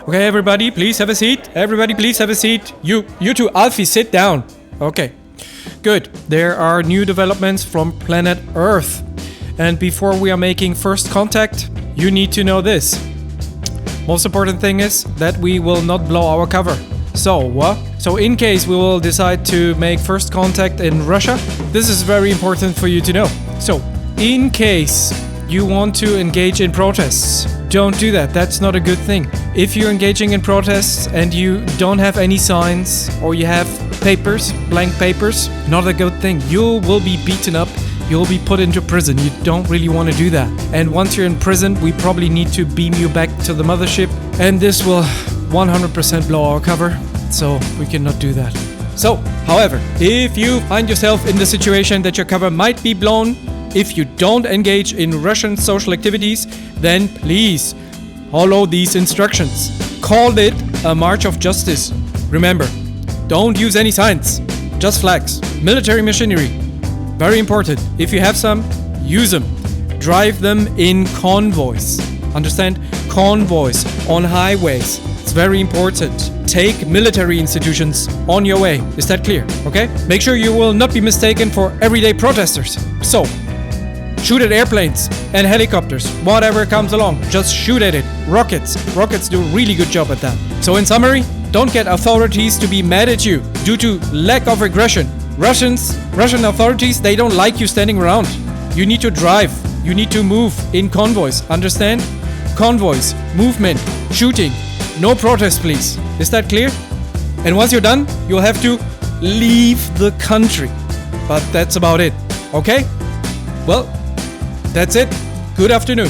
Okay, everybody, please have a seat. Everybody, please have a seat. You two, Alfie, sit down. Okay, good. There are new developments from planet Earth. And before we are making first contact, you need to know this. Most important thing is that we will not blow our cover. So in case we will decide to make first contact in Russia, this is very important for you to know. So, in case you want to engage in protests, don't do that. That's not a good thing. If you're engaging in protests and you don't have any signs or you have papers, blank papers, not a good thing. You will be beaten up. You'll be put into prison. You don't really want to do that. And once you're in prison, we probably need to beam you back to the mothership. And this will 100% blow our cover. So we cannot do that. So, however, if you find yourself in the situation that your cover might be blown, if you don't engage in Russian social activities, then please follow these instructions. Call it a march of justice. Remember, don't use any signs, just flags. Military machinery, very important. If you have some, use them. Drive them in convoys. Understand? Convoys on highways. It's very important. Take military institutions on your way. Is that clear? Okay? Make sure you will not be mistaken for everyday protesters. So, shoot at airplanes and helicopters. Whatever comes along, just shoot at it. Rockets do a really good job at that. So in summary, don't get authorities to be mad at you due to lack of aggression. Russian authorities, they don't like you standing around. You need to drive. You need to move in convoys. Understand? Convoys, movement, shooting. No protest, please. Is that clear? And once you're done, you'll have to leave the country. But that's about it. Okay? Well, that's it. Good afternoon.